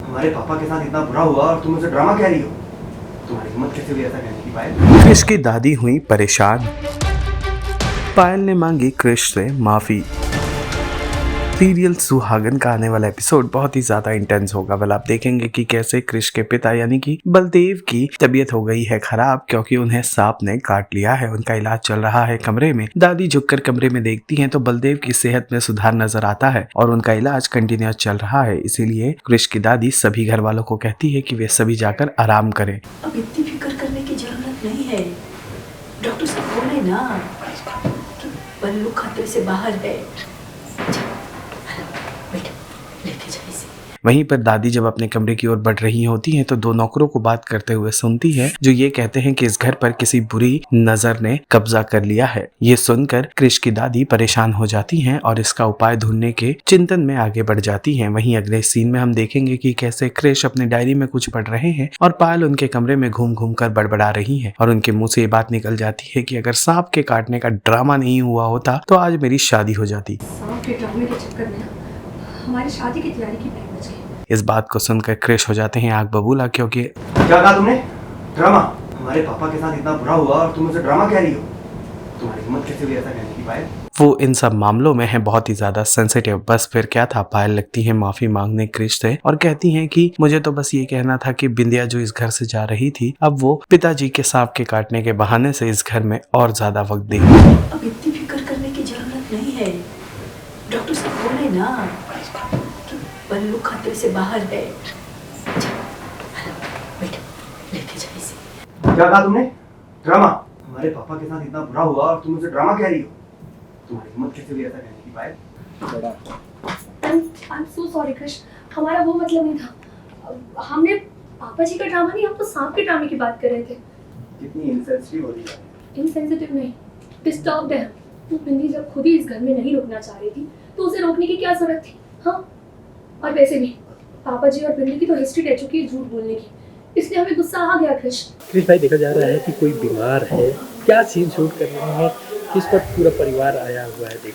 हमारे पापा के साथ इतना बुरा हुआ और तुम मुझे ड्रामा कह रही हो। तुम्हारी हिम्मत कैसे हुई ऐसा कहने की पायल? क्रिश की दादी हुई परेशान। पायल ने मांगी क्रिश से माफी। सीरियल सुहागन का आने वाला एपिसोड बहुत ही ज्यादा इंटेंस होगा। वेल आप देखेंगे कि कैसे क्रिश के पिता यानी कि बलदेव की तबीयत हो गई है खराब क्योंकि उन्हें सांप ने काट लिया है। उनका इलाज चल रहा है कमरे में। दादी झुककर कमरे में देखती हैं तो बलदेव की सेहत में सुधार नजर आता है और उनका इलाज कंटिन्यूस चल रहा है। इसीलिए क्रिश की दादी सभी घर वालों को कहती है कि वे सभी जाकर आराम करें। अब इतनी फिक्र करने की जरूरत नहीं है। डॉक्टर साहब बोले ना कि बल्लू खतरे से बाहर है। बेटा लेके जाइए इसे। वहीं पर दादी जब अपने कमरे की ओर बढ़ रही होती हैं तो दो नौकरों को बात करते हुए सुनती है जो ये कहते हैं कि इस घर पर किसी बुरी नजर ने कब्जा कर लिया है। ये सुनकर क्रिश की दादी परेशान हो जाती हैं और इसका उपाय ढूंढने के चिंतन में आगे बढ़ जाती हैं। वहीं अगले सीन में हम देखेंगे कि कैसे क्रिश अपनी डायरी में कुछ पढ़ रहे हैं और पायल उनके कमरे में घूम घूम कर बड़बड़ा रही है और उनके मुंह से ये बात निकल जाती है कि अगर सांप के काटने का ड्रामा नहीं हुआ होता तो आज मेरी शादी हो जाती। सांप के ड्रामे के चक्कर में हमारी शादी की तैयारी की बैंड बज गई। इस बात को सुनकर क्रिश हो जाते हैं आग बबूला क्योंकि क्या कहा तुमने? ड्रामा? हमारे पापा के साथ इतना बुरा हुआ और तुम मुझे ड्रामा कह रही हो। तुम्हारी हिम्मत कैसे हुई ऐसा कहने की पायल? वो इन सब मामलों में है बहुत ही ज्यादा सेंसिटिव। बस फिर क्या था, पायल लगती है माफी मांगने क्रिश से और कहती हैं कि मुझे तो बस ये कहना था कि बिंदिया जो इस घर से जा रही थी अब वो पिताजी के सांप के काटने के बहाने से इस घर में और ज्यादा वक्त देगी। अब इतनी फिक्र करने की जरूरत नहीं है। डॉक्टर साहब बोले ना कि बल्लू खतरे से बाहर है। बेटा लेके जाइए इसे। क्या कहा तुमने? ड्रामा? हमारे पापा के साथ इतना बुरा हुआ और तुम मुझे ड्रामा कह रही हो। तुम्हारी हिम्मत कैसे हुई ऐसा कहने की पायल? I'm so sorry क्रिश, हमारा वो मतलब नहीं था। हमने पापा जी का ड्रामा नहीं, हम तो सांप के ड्रामे की बात कर रहे थे। कितनी इनसेंसिटिव हो रही है। इनसेंसिटिव नहीं, डिस्टर्ब्ड है। वो बिंदी जब खुद ही इस घर में नहीं रुकना चाह रही थी तो उसे रोकने की क्या जरूरत थी? हाँ, और वैसे भी पापा जी और बिंदी की तो हिस्ट्री रह चुकी है झूठ बोलने की, इसलिए हमें गुस्सा आ गया क्रिश। क्रिश भाई देखा जा रहा है कि कोई बीमार है, क्या सीन शूट कर रहे हैं, किस पर पूरा परिवार आया हुआ है। देख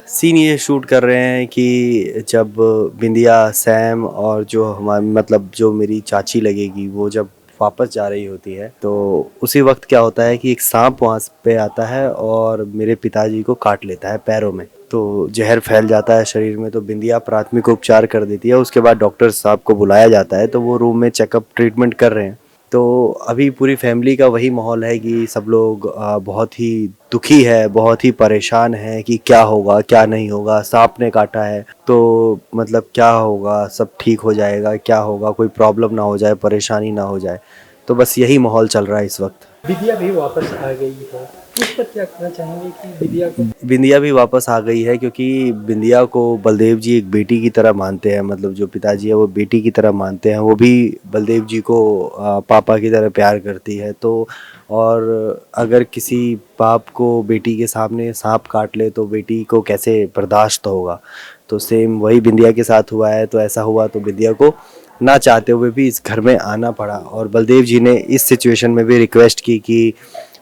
सीन ये शूट कर रहे हैं कि जब बिंदिया, सैम और जो हमारी मतलब जो मेरी चाची लगेगी वो जब वापस जा रही होती है तो उसी वक्त क्या होता है कि एक सांप वहाँ पे आता है और मेरे पिताजी को काट लेता है पैरों में। तो जहर फैल जाता है शरीर में। तो बिंदिया प्राथमिक उपचार कर देती है। उसके बाद डॉक्टर साहब को बुलाया जाता है तो वो रूम में चेकअप ट्रीटमेंट कर रहे हैं। तो अभी पूरी फैमिली का वही माहौल है कि सब लोग बहुत ही दुखी है, बहुत ही परेशान है कि क्या होगा क्या नहीं होगा, सांप ने काटा है तो मतलब क्या होगा, सब ठीक हो जाएगा, क्या होगा, कोई प्रॉब्लम ना हो जाए, परेशानी ना हो जाए। तो बस यही माहौल चल रहा है इस वक्त। विद्या भी वापस आ गई है, उस पर क्या कहना चाहेंगे कि बिंदिया भी वापस आ गई है क्योंकि बिंदिया को बलदेव जी एक बेटी की तरह मानते हैं। मतलब जो पिताजी है वो बेटी की तरह मानते हैं। वो भी बलदेव जी को पापा की तरह प्यार करती है। तो और अगर किसी बाप को बेटी के सामने सांप काट ले तो बेटी को कैसे बर्दाश्त होगा। तो सेम वही बिंदिया के साथ हुआ है। तो ऐसा हुआ तो बिंदिया को ना चाहते हुए भी इस घर में आना पड़ा और बलदेव जी ने इस सिचुएशन में भी रिक्वेस्ट की कि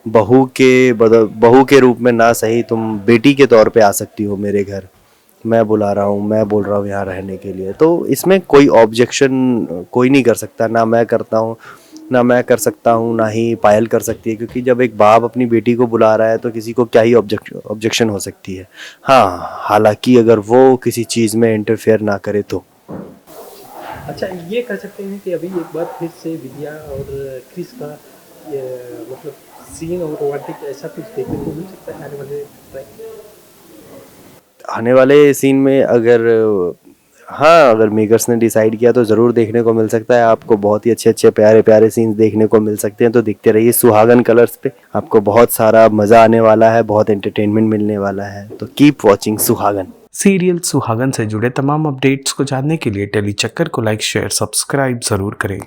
बहू के रूप में ना सही तुम बेटी के तौर पे आ सकती हो मेरे घर, मैं बुला रहा हूँ, मैं बोल रहा हूँ यहाँ रहने के लिए। तो इसमें कोई ऑब्जेक्शन कोई नहीं कर सकता, ना मैं करता हूँ, ना मैं कर सकता हूँ, ना ही पायल कर सकती है। क्योंकि जब एक बाप अपनी बेटी को बुला रहा है तो किसी को क्या ही ऑब्जेक्शन हो सकती है। हाँ, हालांकि अगर वो किसी चीज़ में इंटरफेयर ना करे तो। अच्छा ये कह सकते हैं कि अभी एक बार फिर से विद्या और क्रिश का मतलब सीन और रोमांटिक ऐसा कुछ देखने को मिल सकता है आने वाले सीन में। अगर मेकर्स ने डिसाइड किया तो ज़रूर देखने को मिल सकता है। आपको बहुत ही अच्छे प्यारे प्यारे सीन्स देखने को मिल सकते हैं। तो दिखते रहिए सुहागन कलर्स पे, आपको बहुत सारा मज़ा आने वाला है, बहुत एंटरटेनमेंट मिलने वाला है। तो कीप वॉचिंग सुहागन। सीरियल सुहागन से जुड़े तमाम अपडेट्स को जानने के लिए टेली चक्कर को लाइक, शेयर, सब्सक्राइब जरूर करें।